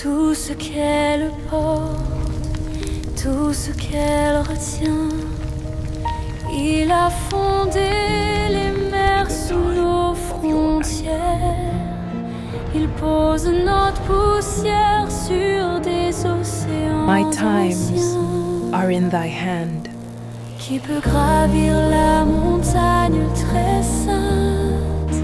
tout ce qu'elle porte, tout ce qu'elle retient. Il a fondé les mers sous nos frontières. Il pose notre poussière sur des océans My times anciens. are in thy hand. Qui peut gravir la montagne très sainte,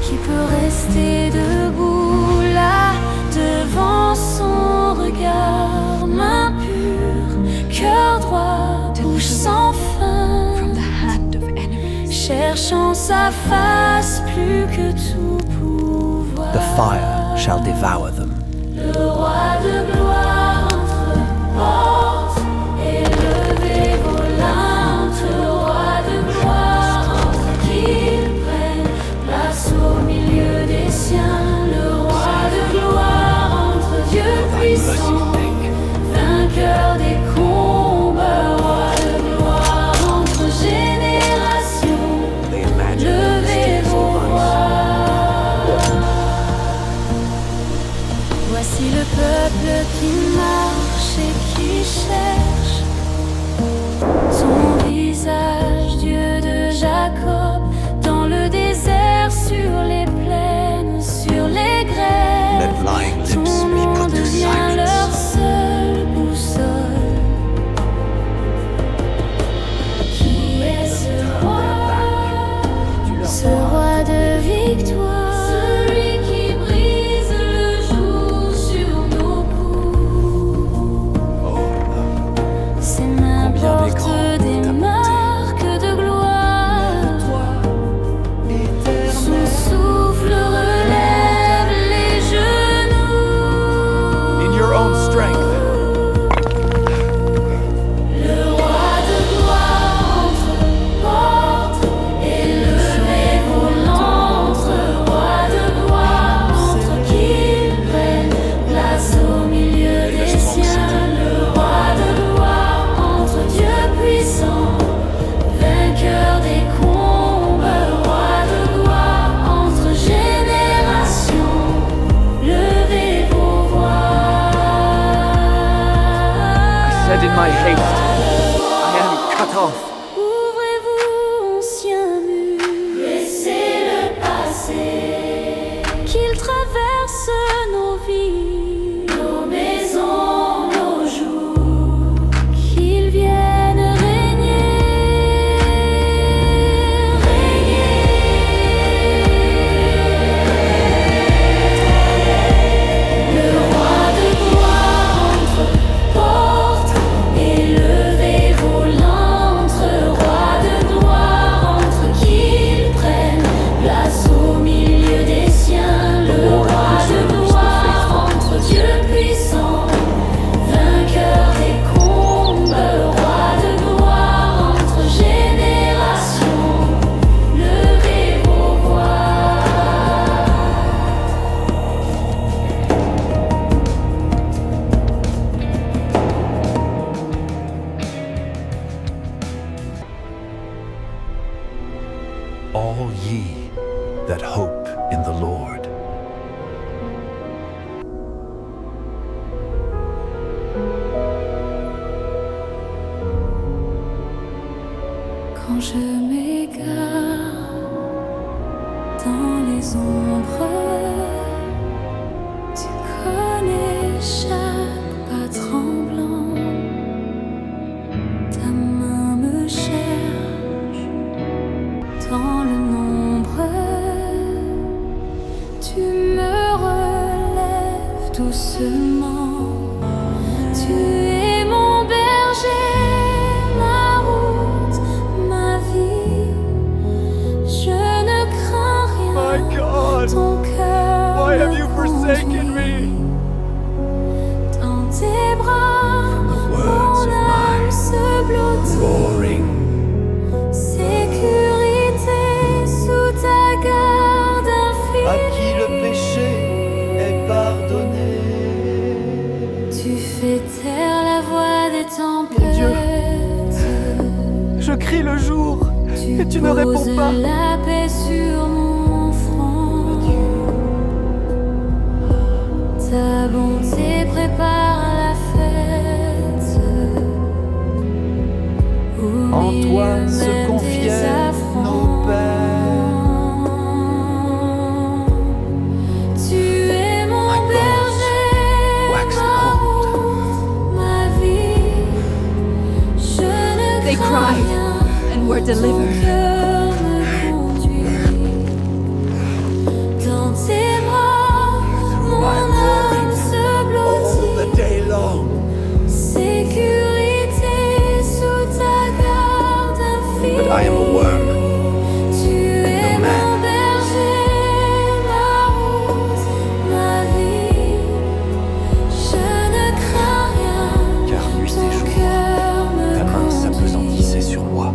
qui peut rester debout là devant son regard, main pure, cœur droit, bouche sans fin, from the hand of enemies. cherchant sa face plus que tout pouvoir. The fire shall devour them. Le roi de gloire entreporte, élevez vos lintes, le roi de gloire entre, qu'il prenne place au milieu des siens. Le roi de gloire entre, Dieu puissant, vainqueur des combats, roi de gloire entre générations, levez vos voix. Voici le peuple qui marche et qui cherche ton visage, Dieu de Jacob, dans le désert, sur les plaines, sur les grèves. Let lying lips Ton be nom put to devient silence. leur seule boussole. Qui est ce roi de victoire, celui qui brise le jour sur nos coups. Ses mains portent des marques de gloire. Son souffle relève les genoux. In your own strength. Le roi de gloire entreporte, élevez vos lantres, roi de gloire entre, qu'il prenne place au milieu des siens. Le roi de gloire entre, Dieu puissant, vainqueur des combats, roi de gloire entre générations, levez vos voix. I said in my haste, I am cut off. Ouvrez-vous, anciens murs, laissez-le passer, qu'il traverse nos vies, nos maisons, nos jours, qu'il vienne régner, Le roi de gloire entreporte, élevez vos lantres, roi de gloire entre, qu'il prenne place au milieu des siens. Le roi de gloire entre, Dieu puissant, vainqueur des combats, roi de gloire entre générations, levez vos voix. All ye that hope in the Lord. Quand je m'égare dans les ombres, tu connais chaque pas tremblant. Ta main me cherche dans le nombre. Tu me relèves doucement. Tu es mon berger, ma route, ma vie. Je ne crains rien. My God, Ton cœur why have me you forsaken me? conduit. Dans tes bras, words mon of âme mine se blottit. Roaring. Sécurité sous ta garde À infinie. qui le péché est pardonné. Tu fais taire la voix des tempêtes. Je crie le jour et tu ne poses réponds pas. la paix sur mon front. prépare la fête. Au En toi milieu se même confiaient des affronts. nos pères. Tu es mon My bones berger, waxed ma old. route, ma vie. Je ne They crains cried rien. and were Ton delivered. cœur me conduit. Dans tes bras, mon my âme roaring se all blottit. the day long. Sécurité sous ta garde infinie. But I am a worm. Tu es no man. mon berger, ma route, ma vie. Je ne crains rien. Car nuit Ton et jour, cœur me ta main conduit. s'appesantissait sur moi.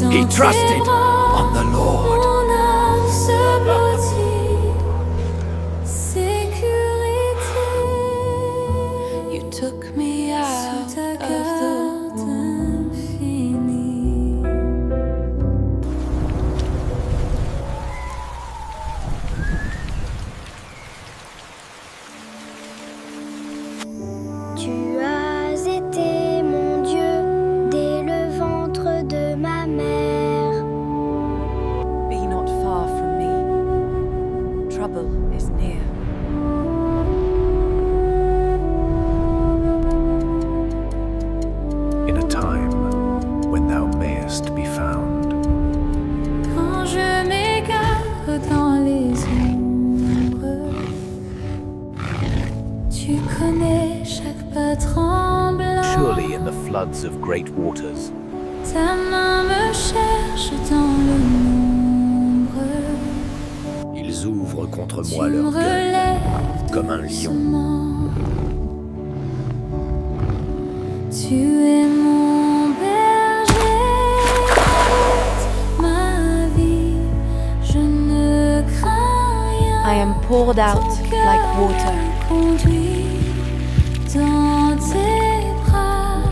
Dans He tes trusted bras, on the Lord. mon âme se blottit. Sécurité. You took me out Sous ta of the garde womb. infinie. Tu as été mon Dieu dès le ventre de ma mère. Be not far from me. Trouble is near. In a time when thou mayest be found. Quand je m'égare dans les ombres, tu connais chaque pas tremblant. Surely in the floods of great waters, Ta main me cherche dans l'ombre. ils ouvrent contre Tu moi me leur gueule. relèves comme un lion. doucement. Tu es mon berger, ma vie. Je ne crains rien. I am poured out Ton cœur like water. me conduit dans tes bras.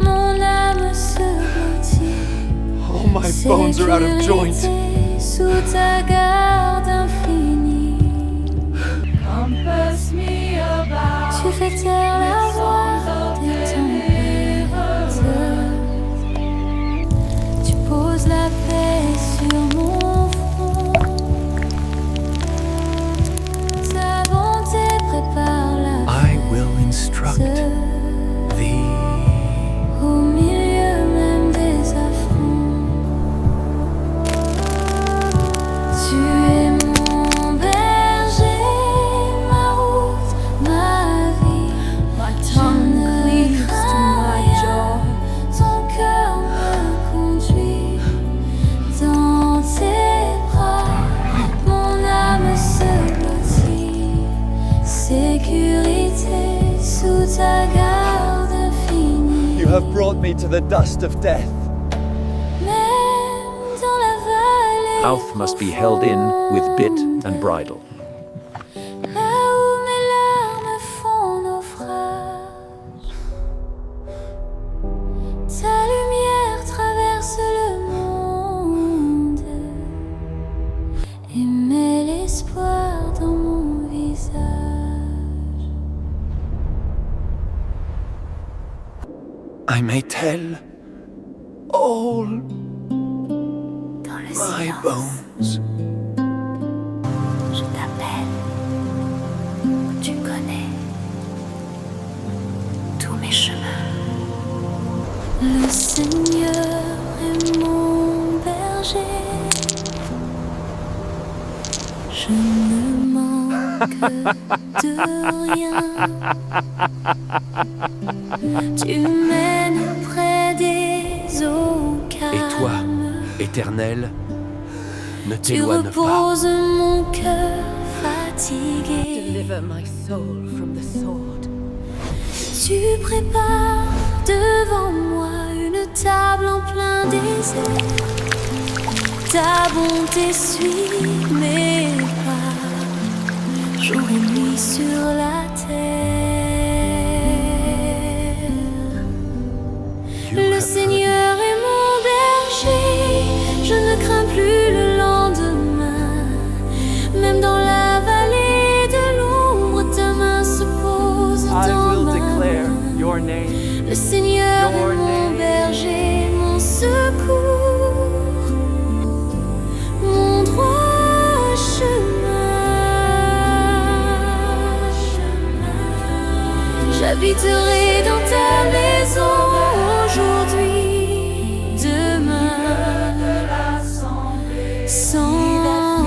Mon âme se blottit. All my bones are out of joint. Sécurité sous ta garde infinie. Tu fais taire la voix des tempêtes. Tu poses la paix sur mon front. Ta bonté prépare la I will instruct fête. thee. Au milieu même des affronts. Tu es mon berger, ma route, ma vie. My Je tongue ne cleaves to crains my rien. jaw. Ton cœur me conduit dans tes bras. Mon âme se blottit. Sécurité sous ta garde infinie. You have brought me to the dust of death. Même dans la vallée Mouth must be held in with bit and bridle. là où mes larmes font naufrage, ta lumière traverse le monde et met l'espoir dans mon visage. I may tell all Dans le my silence, bones. je t'appelle. Tu connais tous mes chemins. Le Seigneur est mon berger. Je ne manque de rien. Tu mènes près des eaux calmes. Et toi, Éternel, ne Tu t'éloigne pas. reposes mon cœur fatigué. Deliver my soul from the sword. Tu prépares devant moi une table en plein désert. Ta bonté suit mes pas, jour et nuit sur la terre. You Le have Seigneur est mon berger, je ne crains plus le lendemain. Même dans la vallée de l'ombre, ta main se pose Le Seigneur est mon berger, mon secours, mon droit chemin. J'habiterai dans ta maison aujourd'hui, demain, sans fin.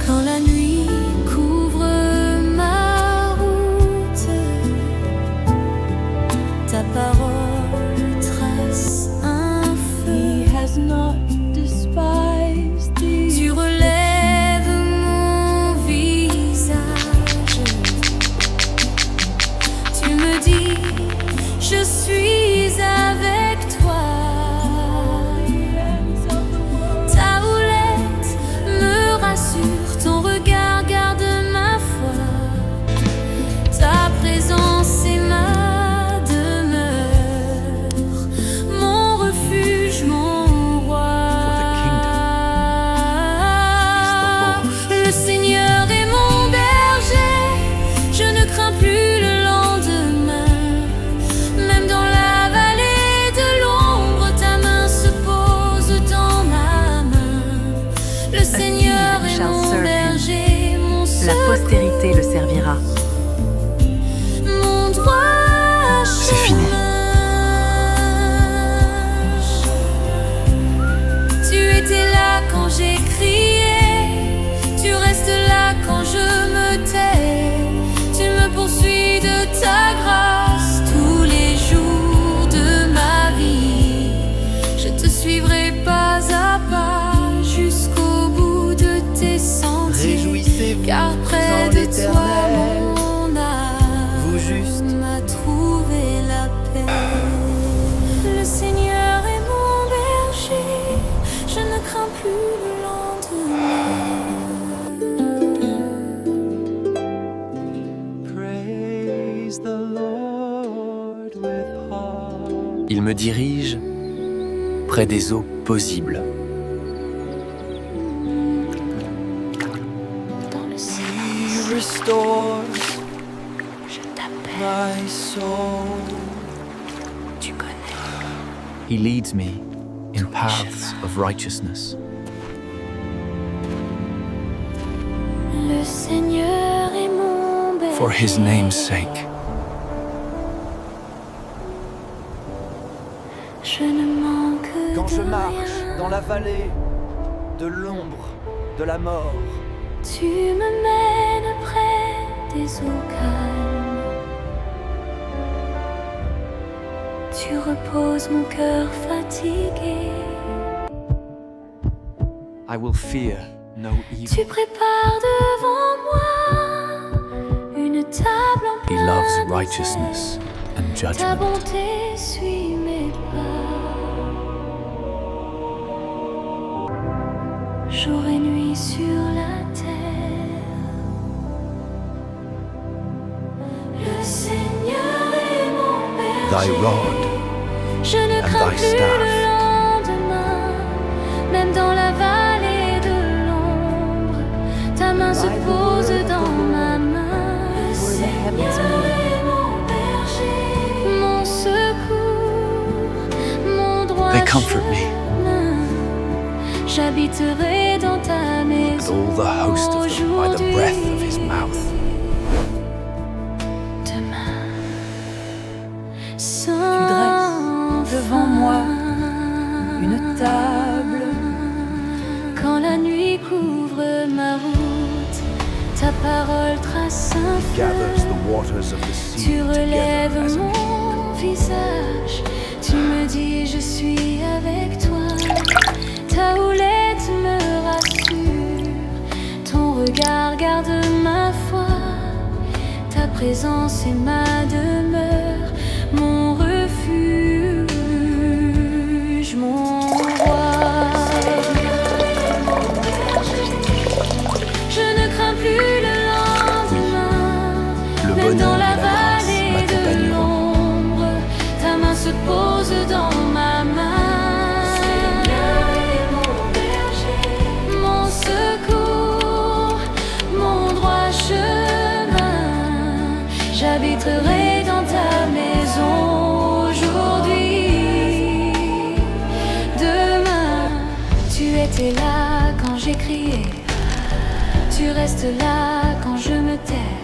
Quand la nuit couvre ma route, ta parole trace un feu. He has not despised thee. Tu relèves mon visage. Tu me dis, je suis avec toi. Ta houlette me rassure, ton regard garde ma foi. Ta présence est ma demeure, mon refuge, mon roi. Le Seigneur est mon berger, je ne crains plus le lendemain. Même dans la vallée de l'ombre, ta main se pose dans ma main. Le Seigneur est shall mon serve him. berger, mon La secours, postérité le servira. mon droit C'est fini. chemin. Tu étais là quand j'ai crié, tu restes là quand je me tais. Tu me poursuis de ta grâce tous les jours de ma vie. Je te suivrai pas à pas jusqu'au bout de tes sentiers. Réjouissez-vous Car près en de toi, l'Éternel, mon âme vous justes. m'a trouvé la paix. Le Seigneur est mon berger, je ne crains plus le lendemain. Praise the Lord with heart. Il me dirige près des eaux paisibles. Dans le He silence, restores je t'appelle, my soul. tu connais. He leads me in paths of righteousness Le Seigneur est mon berger. for his name's sake. Je ne manque Quand de je marche rien. dans la vallée de l'ombre de la mort, Tu me mènes près des eaux calmes. Tu reposes mon cœur fatigué. I will fear no evil. Tu prépares devant moi une table en He plein loves désert. righteousness and Ta judgment. bonté suit mes pas. Jour et nuit sur la terre. Le Seigneur est mon berger. Thy rod Je ne and crains thy plus staff. le lendemain. Même dans la vallée de l'ombre, ta main se pose dans ma main. Le Seigneur est mon berger, mon secours, mon droit They comfort me. chemin. J'habiterai dans ta And maison all the host of them by the breath of his mouth. Demain, Tu dresses devant moi une table. Quand la nuit couvre ma route, ta parole trace un Gathers feu. the waters of the sea Tu together relèves as an mon visage. Tu me dis je suis avec toi. Ta houlette me rassure. Ton regard garde ma foi. Ta présence est ma demeure, mon refuge, mon roi. Je ne crains plus le lendemain. Le Même bonheur dans et la la grâce vallée de m'accompagneront. l'ombre, ta main se pose dans ma main. Mon secours, mon droit chemin. étais là quand j'ai crié, tu restes là quand je me tais.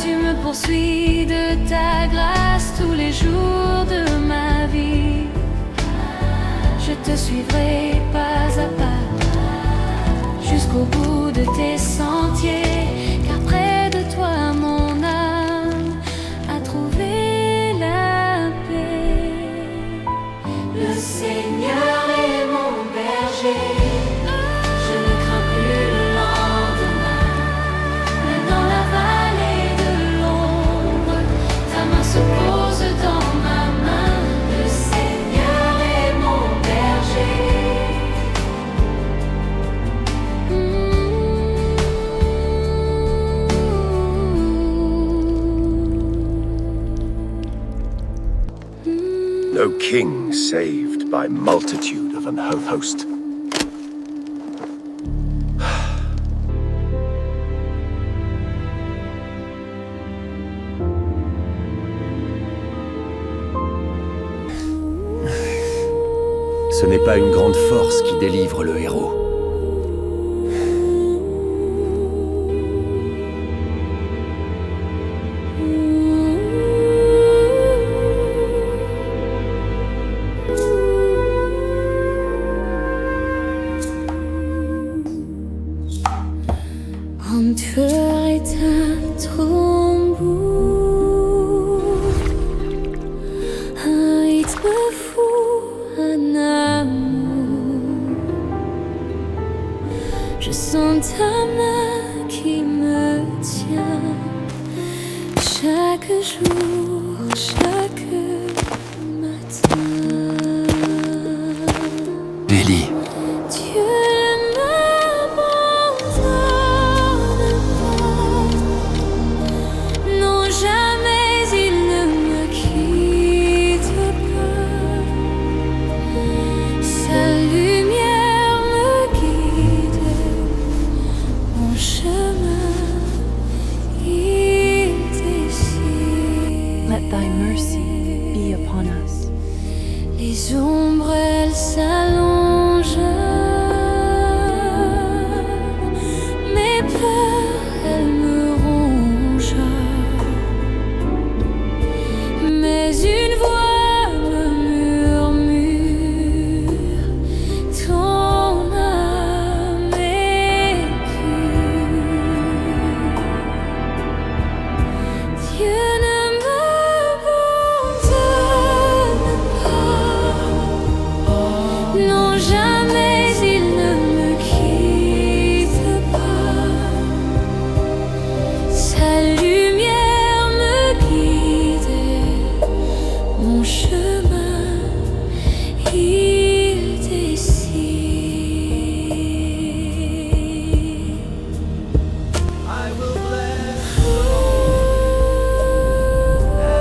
Tu me poursuis de ta grâce tous les jours de ma vie. Je te suivrai pas à pas jusqu'au bout de tes sentiers, car près de toi mon âme a trouvé la paix. Le Seigneur est mon berger, je ne crains plus le lendemain. Même dans la vallée de l'ombre, ta main se pose dans ma main. Le Seigneur est mon berger. No king saved by multitude of an host. Ce n'est pas une grande force qui délivre le héros. Mon cœur est un tambour, un rythme fou, un amour. Je sens ta main qui me tient chaque jour, chaque matin. Ellie. Dieu ne m'abandonne pas. Non, jamais il ne me quitte pas. Sa lumière me guide, mon chemin il décide. Let thy mercy be upon us. Les ombres, elles s'allongent. Mes peurs, elles me rongent. Mais une voix me murmure, ton âme est pure. Dieu ne m'abandonne pas. Non, jamais il ne me quitte pas. Sa lumière me guide, mon chemin il décide. I will bless the Lord at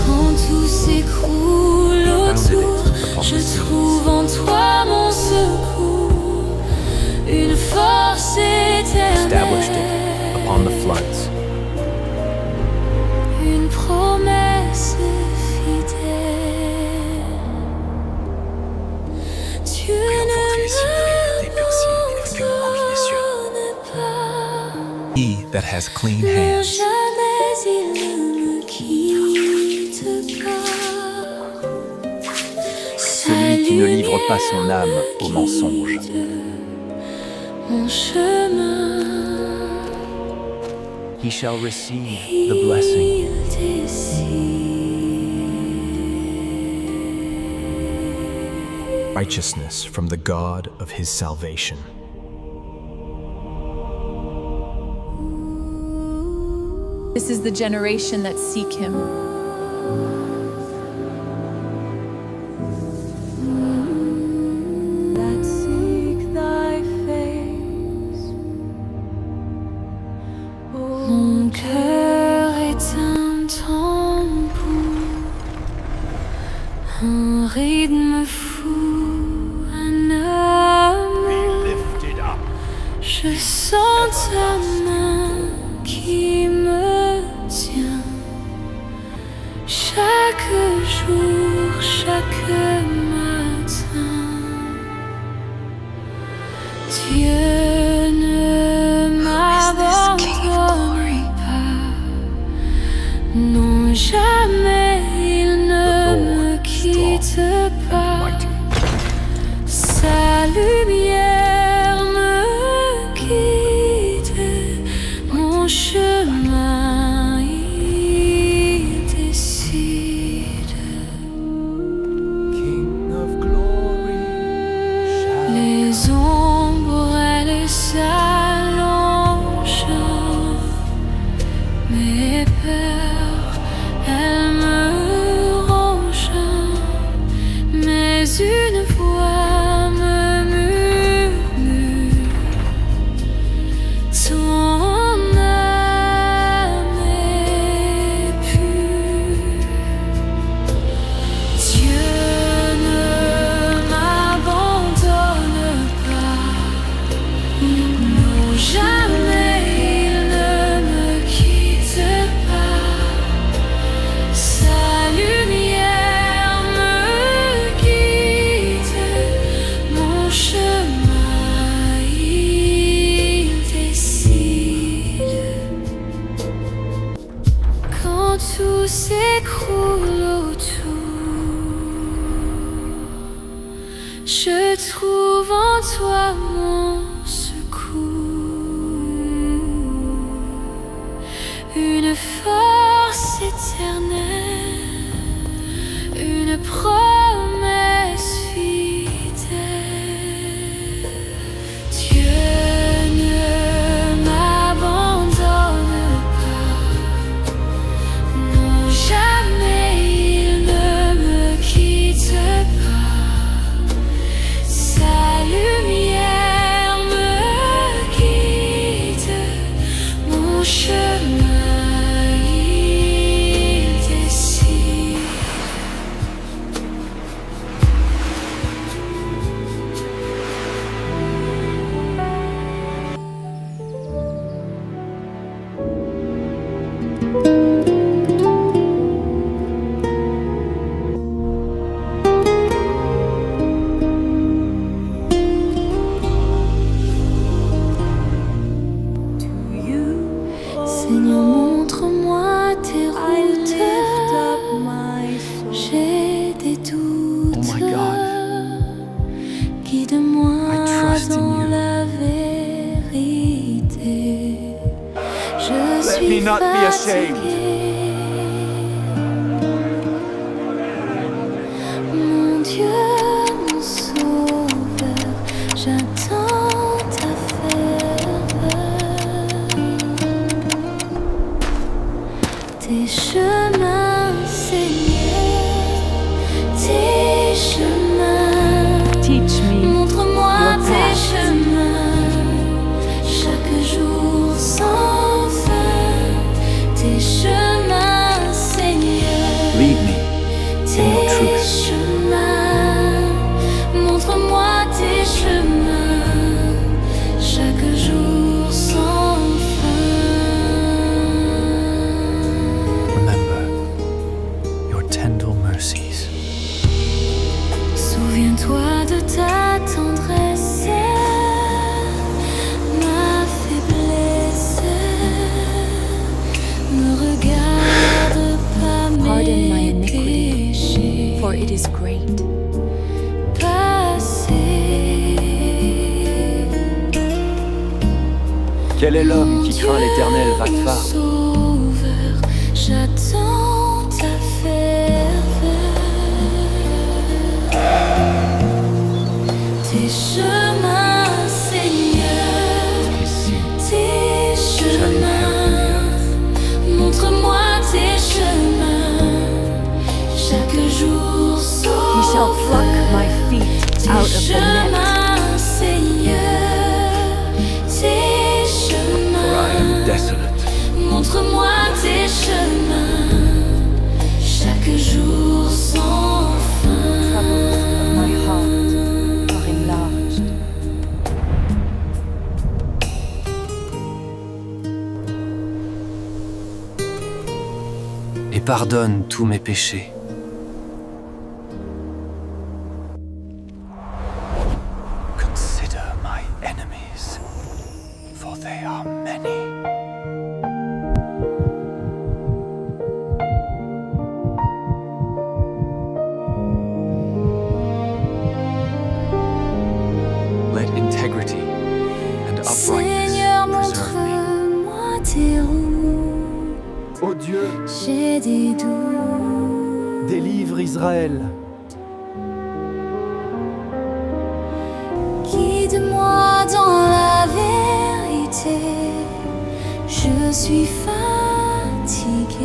Quand tout s'écroule autour, je trouve en toi mon secours, une force Established it éternelle, upon the floods. une promesse fidèle. Dieu ne m'abandonne pas. He that has clean Non, hands jamais il ne me quitte pas. Celui qui ne livre pas son âme au mensonge. Mon chemin, He shall receive the blessing. il décide. righteousness from the God of his salvation. This is the generation that seek him. That seek thy face. Mon cœur est un tambour, un rythme fou, un amour. Je sens ta main qui mon chemin, il décide. King of glory, shall Les ombres, elles s'allongent, mes peurs, elles me rongent, mais une voix me murmure: ton âme est pure. Dieu ne m'abandonne pas, non jamais il ne me quitte pas. Sa lumière me guide, mon chemin il décide. Quand tout s'écroule autour, je trouve en toi mon secours, une force éternelle, une promesse fidèle. Dieu ne m'abandonne pas, non jamais il ne me quitte pas. Sa lumière me guide, mon chemin il décide. Seigneur, montre-moi tes routes. J'ai des doutes. Oh my God. Guide-moi I trust in dans you. la vérité. Je Let suis me not be ashamed. fatiguée. Mon Dieu, mon sauveur, j'attends ta ferveur. Tes chemins, Seigneur, tes chemins. Teach me Montre-moi your tes path. chemins, chaque jour sans fin. Tes chemins, Seigneur, Lead me in your tes truth. chemins. Montre-moi tes chemins, chaque jour sans fin. Remember your tender mercies. Souviens-toi de ta tendresse, ma faiblesse. Ne regarde pas Pardon my mes iniquity, péchés for it is great. passés. Quel est l'homme qui Mon craint Dieu, l'Éternel, mon Vakfar? Sauveur, j'attends ta ferveur. Tes chemins, Seigneur, tes chemins. Montre-moi tes chemins, chaque jour He shall pluck my feet out of the net. chemins, Seigneur, tes For I am chemins. desolate. Montre-moi tes chemins, chaque jour sans Troubles of my fin. heart are enlarged. Et pardonne tous mes péchés. Consider my enemies, for they are many. Let integrity and uprightness Seigneur, preserve me. montre-moi tes tes routes, Ô Dieu, j'ai des doutes. délivre Israël. Guide-moi dans la vérité, je suis fatiguée.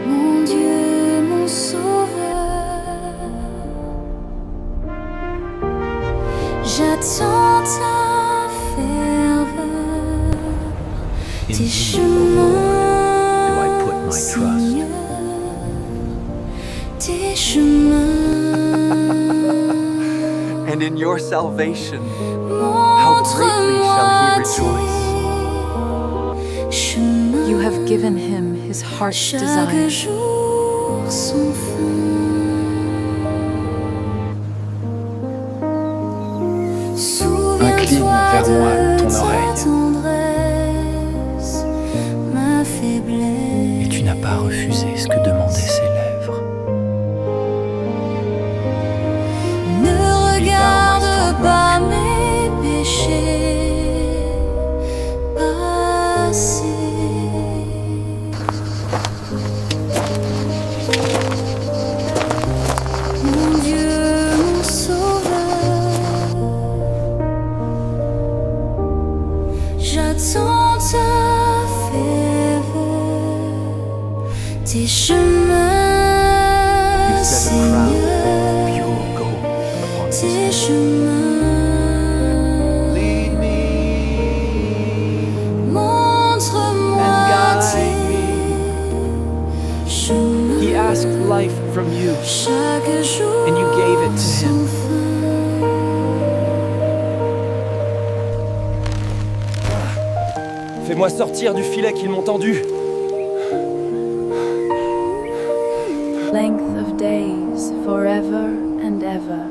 Mon Dieu, mon Sauveur, j'attends ta ferveur, In tes thee, chemins, do I put my trust. Seigneur, tes chemins. And in your salvation, how greatly shall he rejoice. You have given him his heart's Chaque desire. jour son Incline vers moi ton oreille. Tendresse, ma faiblesse. Et tu n'as pas refusé ce que demandaient ses lèvres. Ne regarde strong pas mes péchés passés. Mon Dieu, mon Sauveur, j'attends ta faveur, tes chemins, You set a crown Seigneur. of pure gold upon his Tes head. chemins, Lead me montre-moi and guide tes chemins. He asked life from you, Chaque jour and you gave it to sans him. fin. Fais-moi sortir du filet qu'ils m'ont tendu. Length of days, forever and ever.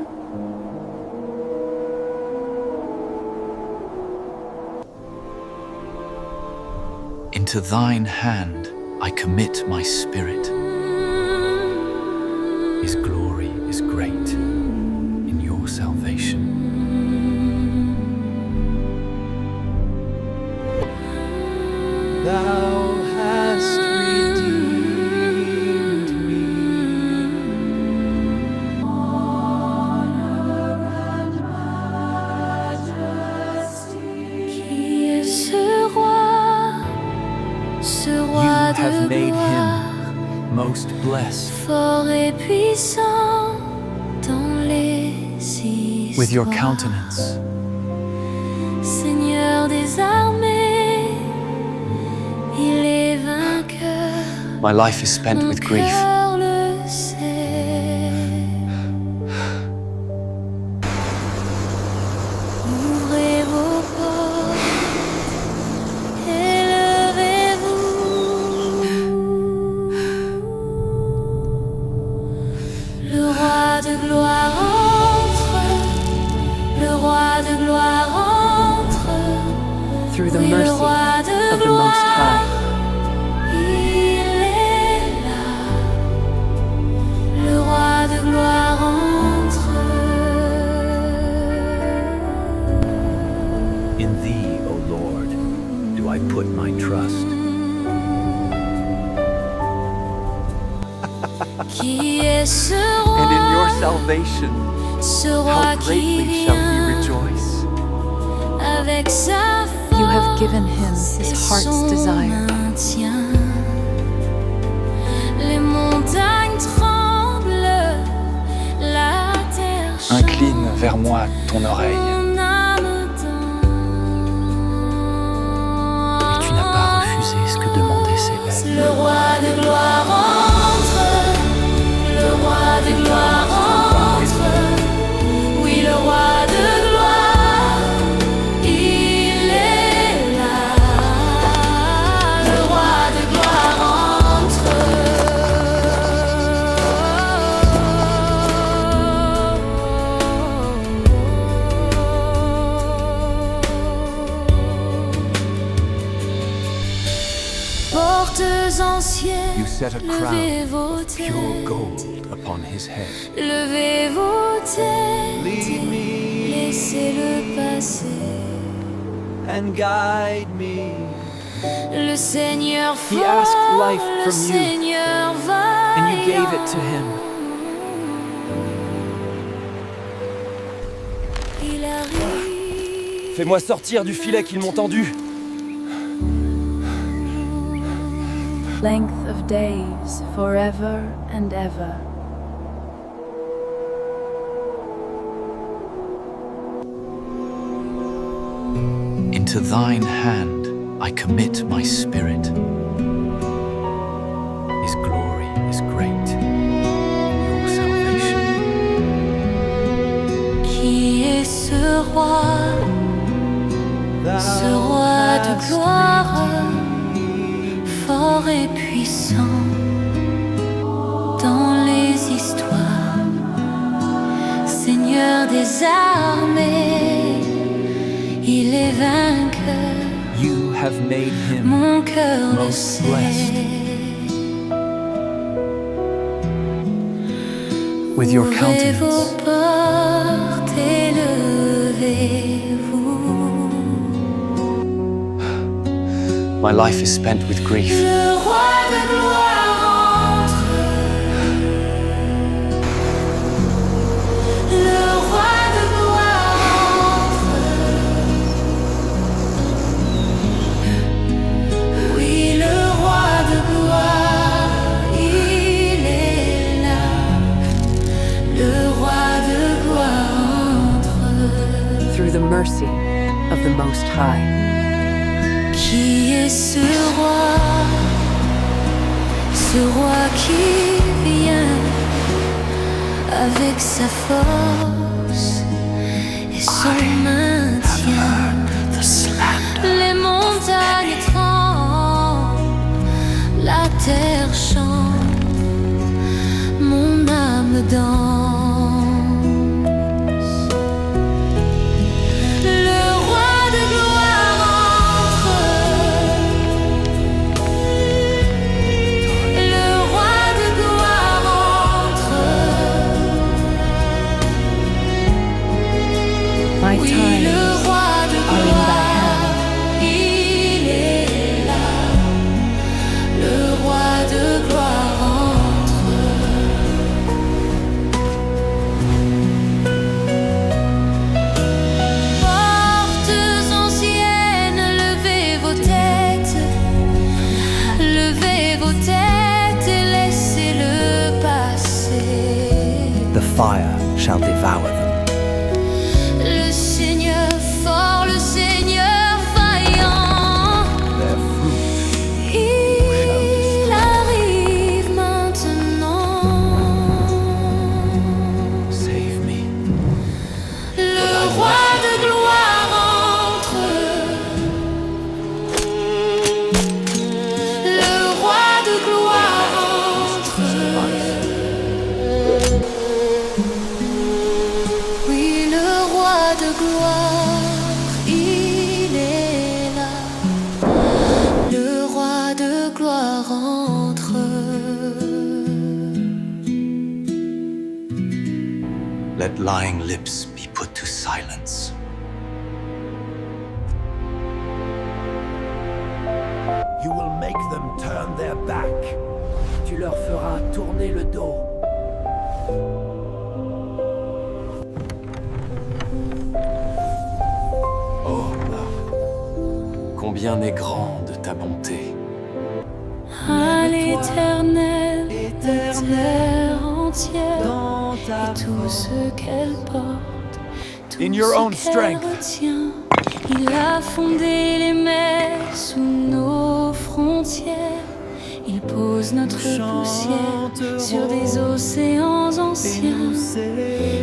Into thine hand I commit my spirit. His glory is great in your salvation. Thou hast redeemed me. Qui est ce roi You have de made gloire, him most blessed. fort et puissant dans les histoires. With your countenance, Seigneur des armées, il est vainqueur. my life is spent Mon with grief. cœur le sait. Ouvrez vos portes, élevez-vous. Le roi de gloire entre, le roi de gloire entre. Through the Oui, le mercy roi de of the Most High. il est là, le roi de gloire entre. In thee, O Lord, do I put my trust. Qui est ce And in your roi, salvation, ce how roi qui greatly shall he vient rejoice. avec sa force You have given him his et heart's son desire. maintien. Les montagnes tremblent, la terre Incline vers moi ton oreille. mon âme Et tu n'as pas refusé ce que demandaient ses lèvres. Le roi de gloire entre, le roi de gloire entre. Oui, le roi de gloire, il est là. Le roi de gloire entre. Portes anciennes, You set a levez crown vos of pure têtes. gold upon his head. Levez vos têtes, Lead me les laissez le passé. and guide me. Le Seigneur He asked fort, life le from you, Seigneur and you gave vaillant. it to him. Il arrive. Fais-moi sortir du filet qu'ils m'ont tendu. Length of days, forever and ever. Into thine hand I commit my spirit. His glory is great in your salvation. Qui est ce roi de gloire, fort et puissant dans les histoires, Seigneur des armées, il est vainqueur, You have made him mon cœur le most sait. blessed. With your Ouvrez vos countenance, portes et levez-vous. My life is spent with grief. Le roi de gloire entre. Le roi de gloire entre. Oui, le roi de gloire, il est là. Le roi de gloire entre. Through the mercy of the Most High. Qui est ce roi qui vient avec sa force et son maintien? Les montagnes tremblent, la terre chante, mon âme danse. My Oui, times le roi de are in thy gloire, il est là. Le roi de gloire entre. Portes anciennes, levez vos têtes. Levez vos têtes et laissez-le passer. the fire shall devour them. Le Seigneur fort, le Seigneur vaillant, Their fruit il arrive maintenant. Save me. Le roi de gloire entre. Le roi de gloire entre. Oui, le roi de gloire, il est là. Le roi de gloire entre. Let lying lips be put to silence. You will make them turn their back. Tu leur feras tourner le dos. Oh, combien est grande ta bonté. À l'Éternel, terre entière, et tout ce qu'elle porte, tout In your ce own qu'elle strength. retient. Il a fondé les mers sous nos frontières. Il pose notre poussière sur des océans anciens.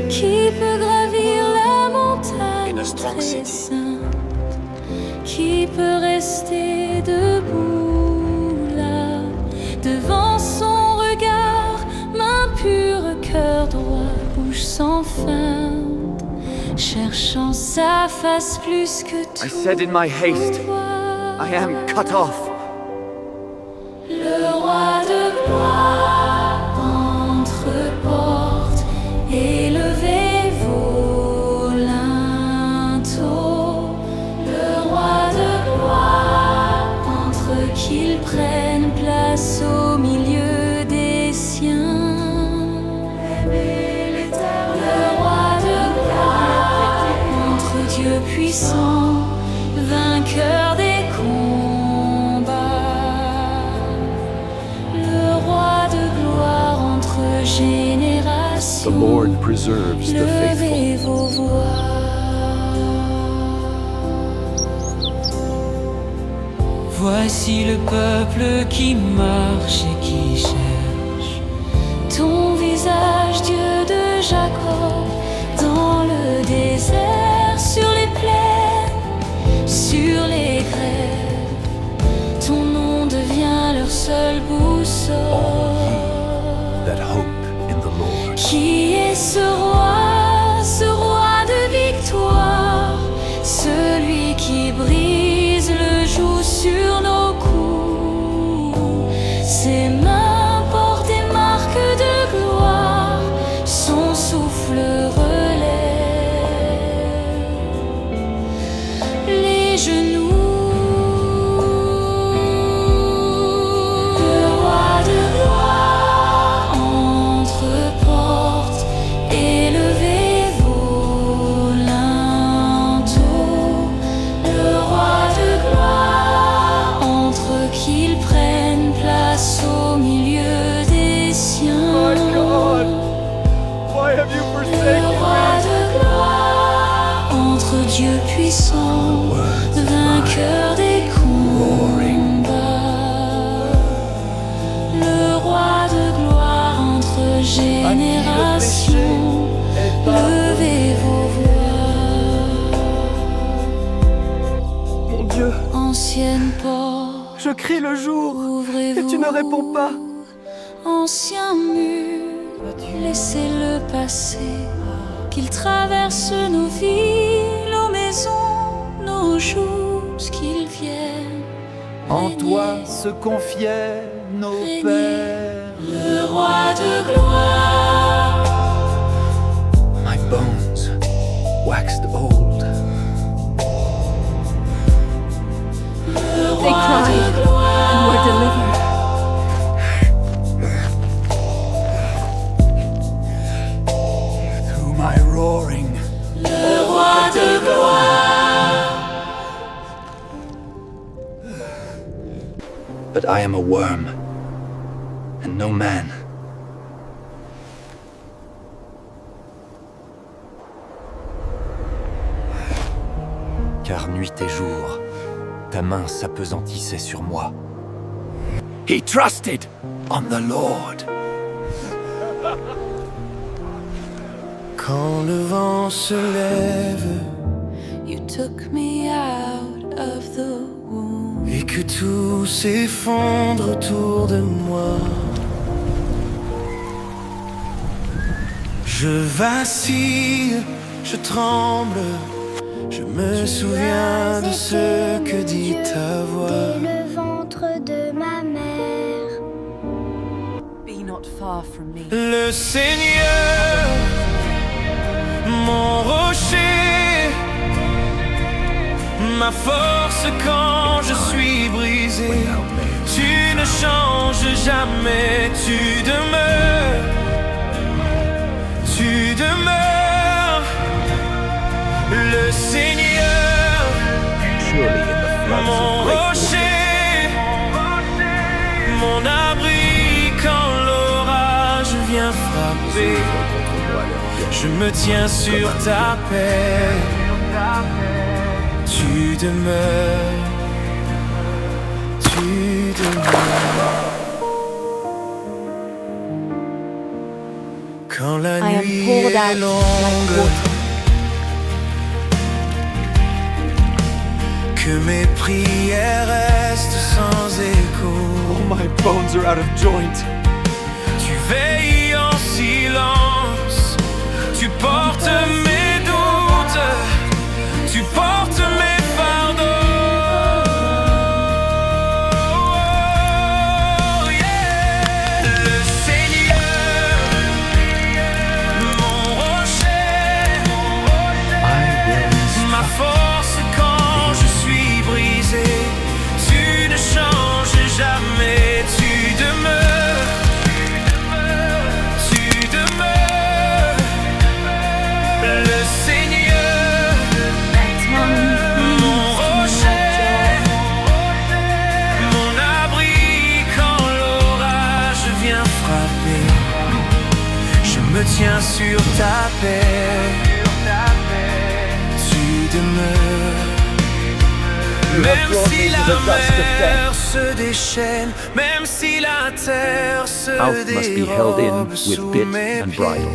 Qui peut gravir la montagne In a strong très city. sainte? Qui peut rester debout là, devant son regard, main pure, cœur droit, bouche sans feinte, cherchant sa face plus que tout. I said in my haste, I am cut off. Le roi de gloire entre portes, élevez vos limbes. Dieu puissant, vainqueur des combats, le roi de gloire entre The générations. Lord preserves the faithful. Levez vos voix. Voici le peuple qui marche et qui cherche ton visage, Dieu de Jacob, dans le désert, sur les plaines, sur les grèves. Ton nom devient leur seule boussole. That hope in the Lord. Qui est ce roi de victoire, celui qui brise le joug sur nos coups? Ses mains portent des marques de gloire, son souffle relève les genoux. Le roi de gloire entre portes, élevez vos linteaux. Le roi de gloire entre, qu'il prenne place au milieu des siens. My God, why have you Le forsaken roi me? de gloire entre, Dieu puissant, vainqueur des combats. Le roi de gloire entre générations. Levez vos voix. Mon Dieu, Ancienne porte, je crie le jour ouvrez-vous. et tu ne réponds pas. Ancien mur, laissez-le passer, qu'il traverse nos vies, nos maisons, nos jours, qu'il vienne. En régner. toi se confiaient nos Régner. pères. Le roi de gloire, My bones waxed old. le They roi cried de and gloire, were delivered. Through my roaring, le roi de gloire. But I am a worm, and no man. Car nuit et jour, ta main s'appesantissait sur moi. he trusted on the Lord. Quand le vent se lève You took me out of the womb. et que tout s'effondre autour de moi, je vacille, je tremble, je me souviens de ce que dit ta voix. Dès le ventre de ma mère. Be not far from me. Le Seigneur, mon rocher, ma force quand je suis brisé. Tu ne changes jamais, tu demeures, tu demeures. Le Seigneur, Surely in the floods mon of great rocher, mon abri quand l'orage vient frapper. Je me tiens sur ta paix. Tu demeures, tu demeures. Quand la I am nuit poured est out like longue, water. que mes prières restent sans écho. Oh, my bones are out of joint. Tu veilles en silence, tu portes mes doutes, tu portes mes fardeaux. Yeah. Le Seigneur, mon rocher, ma force quand je suis brisé. Tu ne changes jamais, tu demeures. Tu demeures, le Seigneur, sur ta paix. Tu demeures. Même si la mer se déchaîne, même si la terre se Alf must be held in dérobe sous with bit mes and pieds. bridle.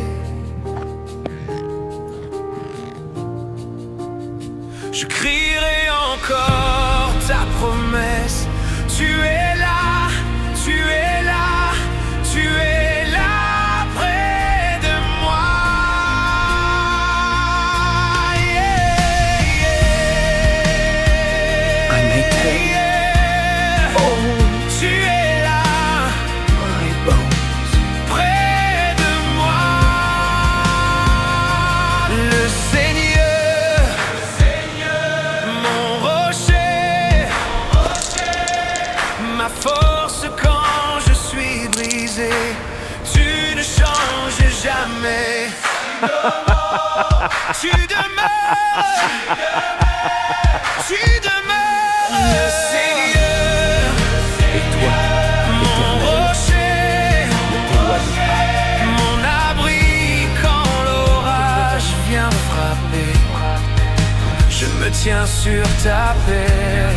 Je crierai encore ta promesse. Tu es là, tu es là, tu es là près de moi. Yeah, yeah. I maintain Tu es là, my bones. près de moi. Le Seigneur, mon rocher, ma force quand je suis brisé. Tu ne changes jamais. Tu demeures, tu demeures. Le Seigneur, Et toi, mon rocher, mon abri quand l'orage vient frapper. Je me tiens sur ta paix.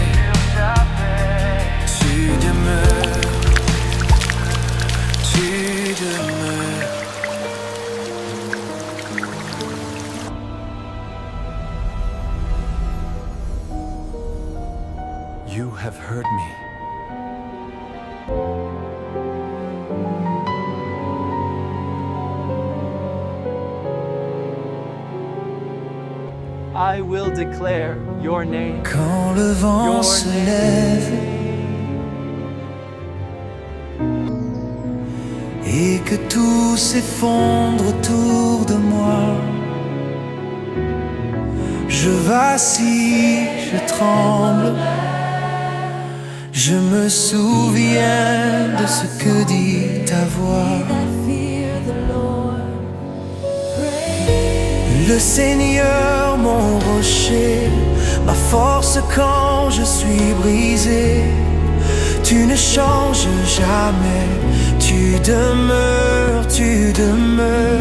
Tu demeures, tu demeures. You have heard me. I will declare your name. Quand le vent Your se name. lève et que tout s'effondre autour de moi, je vacille, je tremble, je me souviens de ce que dit ta voix. Le Seigneur, mon rocher, ma force quand je suis brisé. Tu ne changes jamais, tu demeures, tu demeures.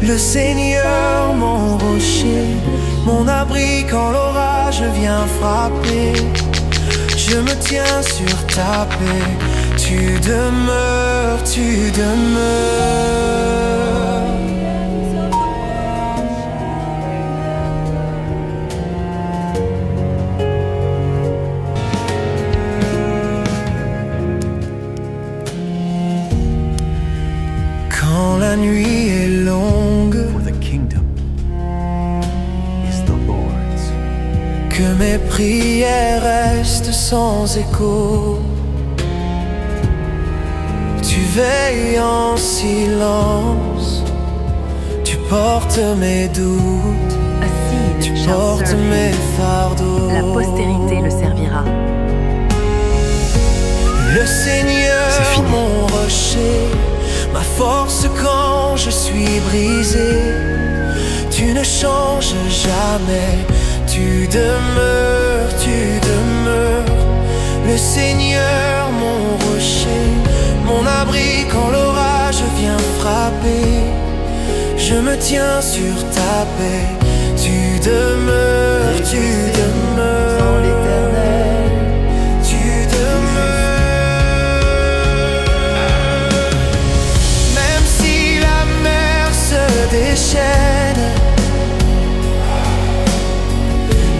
Le Seigneur, mon rocher, mon abri quand l'orage vient frapper. Je me tiens sur ta paix, tu demeures, tu demeures. Quand la nuit est longue, For the kingdom is the Lord's. que mes prières restent sans écho, tu veilles en silence, tu portes mes doutes, A tu seed shall portes serve mes him. fardeaux. La postérité le servira. Le Seigneur, C'est fini. mon rocher, ma force quand je suis brisé. Tu ne changes jamais, tu demeures, tu demeures. Le Seigneur, mon rocher, mon abri quand l'orage vient frapper. Je me tiens sur ta paix, tu demeures, tu demeures en l'éternel, tu demeures. Même si la mer se déchaîne,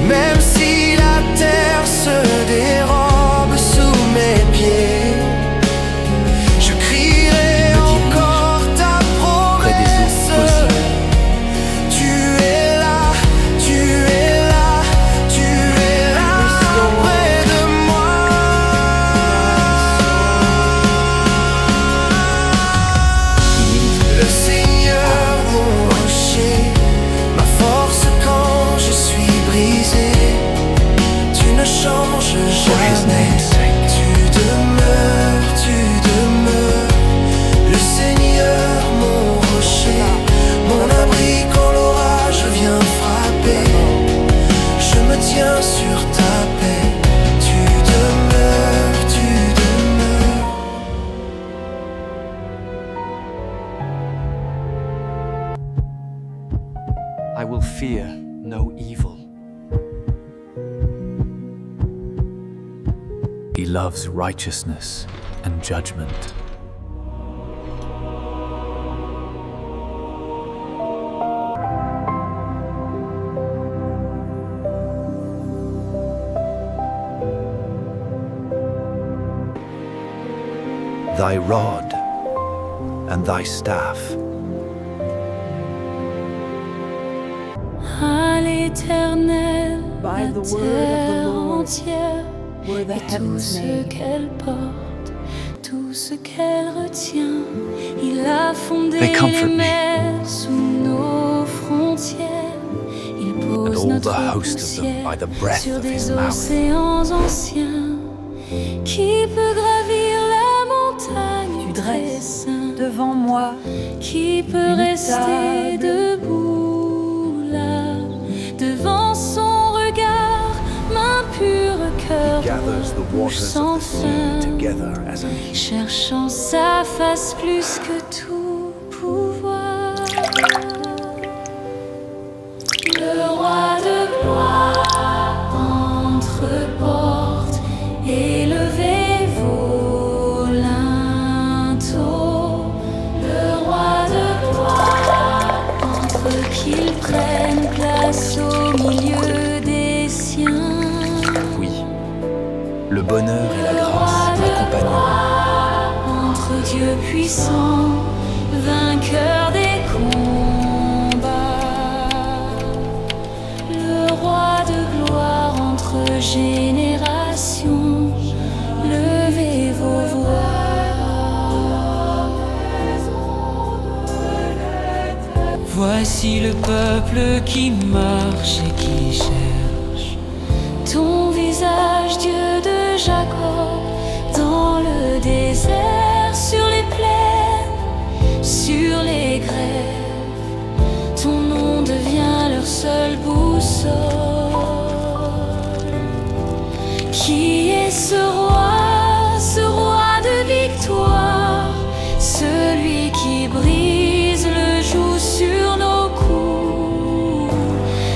même si la terre se dérobe sous mes pieds, je crierai encore ta Près des eaux promesse. Tu es là, tu es là, tu es là près de moi. Le Seigneur, mon rocher, ma force quand je suis brisé. Tu ne changes jamais, tu demeures, tu demeures. Le Seigneur, mon rocher, mon abri quand l'orage vient frapper. Je me tiens sur ta paix, tu demeures, tu demeures. loves righteousness and judgment. Thy rod and thy staff. À l'Éternel, By la the word of the terre Lord entière, were the et tout heavens ce made. qu'elle porte, tout ce qu'elle retient. Il a fondé They comfort les me. mers sous nos frontières. Il pose all notre the host of them poussière by the breath sur of des his mouth. océans anciens. Qui peut gravir la montagne Tu du dresses Très-Saint? devant moi Qui peut une rester table. debout là, devant son regard, main pure, cœur Gathers the bouche waters sans of the sea fin, together as an heap. cherchant sa face plus que tout pouvoir. Le roi de gloire entre portes, élevez vos linteaux. Le roi de gloire entre qu'il prenne place au milieu des siens. Oui, le bonheur et la grâce m'accompagneront. Entre Dieu puissant, vainqueur des combats. Le roi de gloire entre générations, levez vos voix. Voici le peuple qui marche et qui cherche ton visage, Dieu de Jacob, dans le désert, sur les plaines, sur les grèves. Ton nom devient leur seule boussole. Qui est ce roi de victoire, celui qui brise le joug sur nos coups?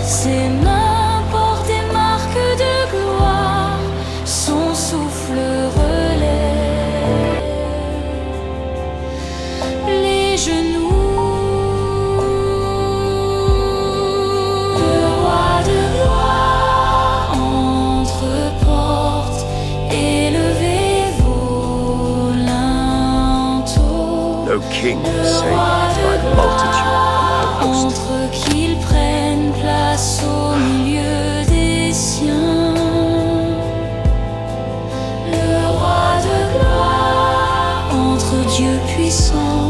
Ses mains portent des marques de gloire, son souffle relève les genoux. Le roi de gloire entre portes, élevez vos linteaux. No king saved by multitude and host. Entre qu'ils prennent place au milieu des siens. Le roi de gloire entre Dieu puissant,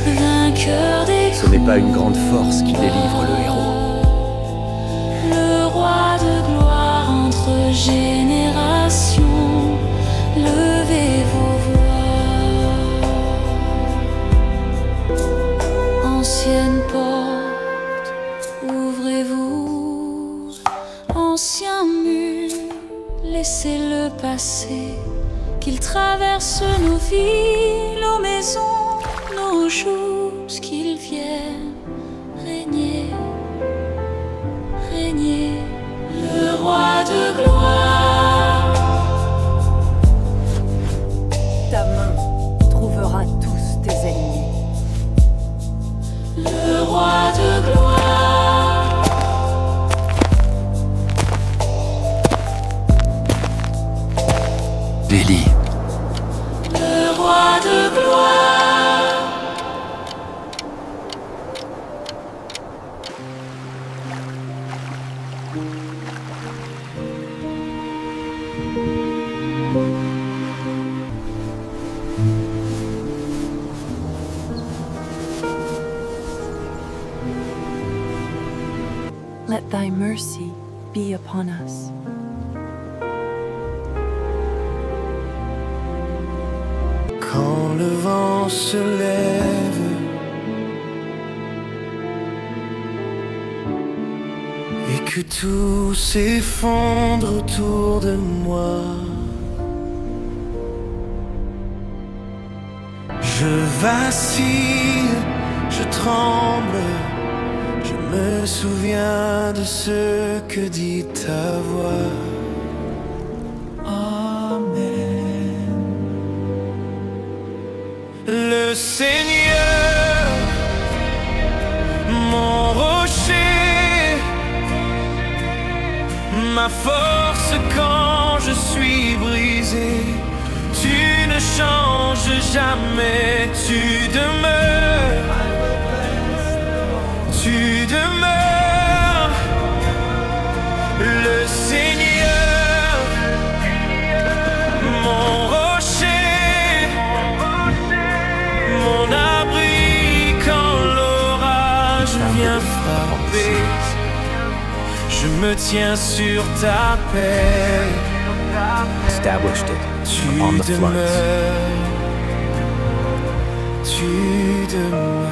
vainqueur des Ce n'est pas une grande force qui délivre le héros. le roi de gloire entre générations, levez vos voix. Ancienne porte, ouvrez-vous. Ancien mur, laissez-le passer. Qu'il traverse nos vies, nos maisons, nos jours, qu'il vienne régner. Régner, le roi de gloire. Ta main trouvera tous tes ennemis. Le roi de gloire. Vili, Le roi de gloire. Let thy mercy be upon us. Quand le vent se lève et que tout s'effondre autour de moi, je vacille, je tremble, je me souviens de ce que dit ta voix. Amen. Le Seigneur, mon rocher, ma force quand je suis brisé. Tu ne changes jamais, tu demeures, tu demeures. Le Seigneur, mon rocher, mon abri quand l'orage vient frapper. Je me tiens sur ta paix. Established it Tu upon the floods. demeures, tu demeures.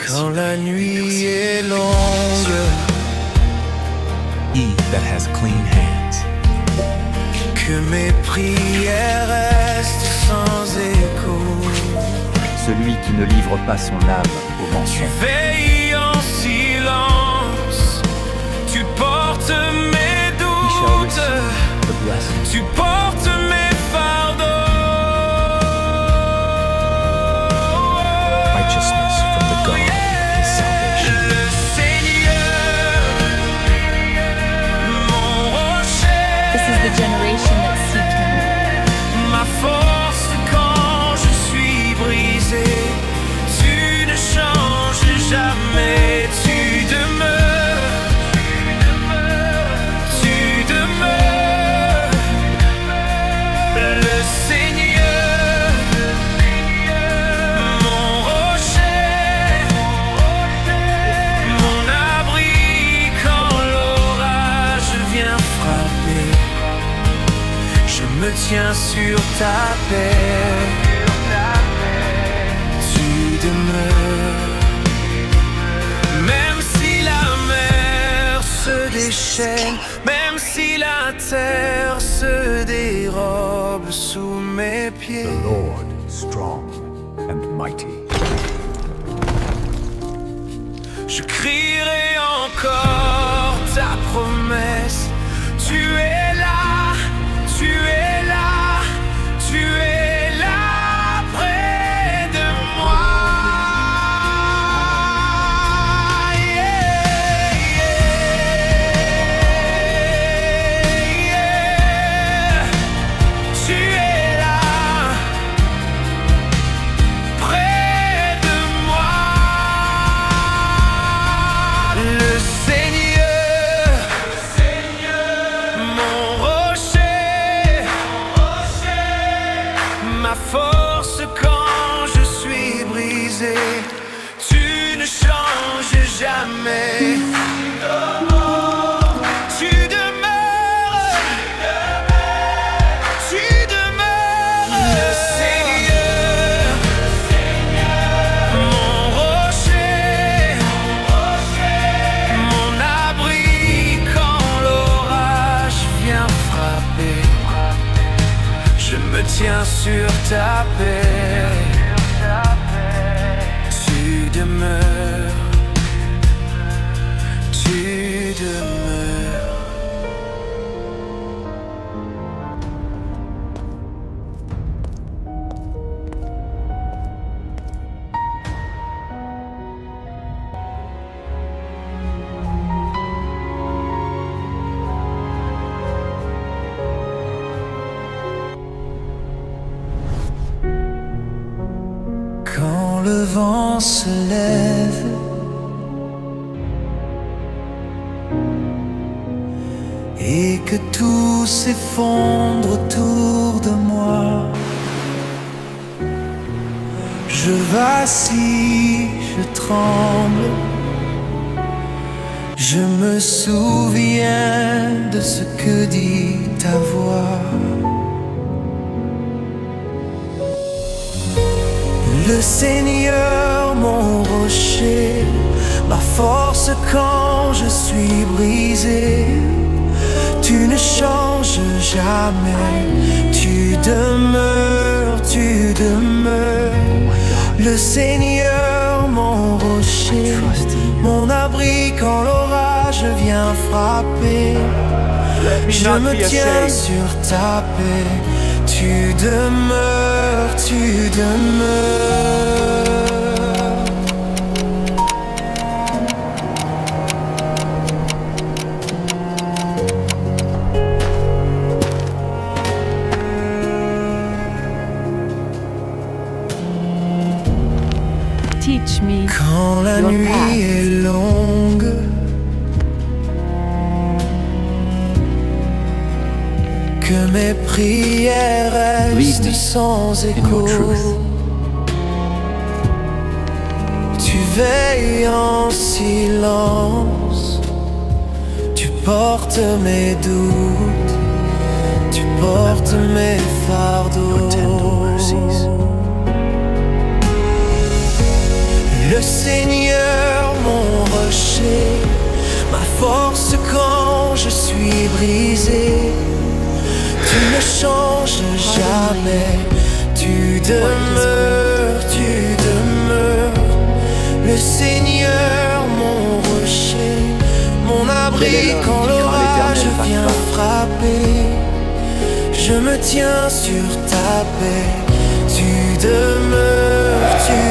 Quand la nuit est longue, He that has clean hands, que mes prières restent sans écho. Celui qui ne livre pas son âme au Tu mensonge. veilles en silence, tu portes mes He shall doutes, receive the blessing. tu portes mes fardeaux. Righteousness from the God of his salvation. Le Seigneur, mon rocher, This is the generation that seek him. ma force quand je suis brisé. Tu ne changes jamais, tu demeures, tu demeures. Le Seigneur, mon rocher, mon abri quand l'orage vient frapper. Je me tiens sur ta paix. Tu demeures. Même si la mer se déchaîne, même si la terre se dérobe sous mes pieds. The Lord strong and mighty. Je crierai encore ta promesse. Tu es là, tu es là, tu es là près de moi. Yeah, yeah, yeah. Tu es là près de moi. Le Seigneur, mon rocher, ma force quand je suis brisé. Tu ne changes jamais. Tu demeures, tu demeures. Le Seigneur, mon rocher, mon abri quand l'orage vient frapper. Je me tiens sur ta paix. Tu demeures, tu demeures. Quand le vent se lève et que tout s'effondre autour de moi, je vacille, je tremble. Je me souviens de ce que dit ta voix. Le Seigneur, mon rocher, ma force quand je suis brisé. Tu ne changes jamais, tu demeures, tu demeures. Le Seigneur, mon rocher, mon abri quand l'orage vient frapper. Let me Je not me be tiens ashamed. sur ta paix. Tu demeures, tu demeures. Teach me Quand la your nuit path. est longue, que mes prières Lead restent me sans in écho. your truth. Tu veilles en silence, tu portes mes doutes, tu portes mes fardeaux. Your tender mercies. Le Seigneur, mon rocher, ma force quand je suis brisé. Tu ne changes jamais, tu demeures, tu demeures. Le Seigneur, mon rocher, mon abri quand l'orage vient frapper. Je me tiens sur ta paix, tu demeures, tu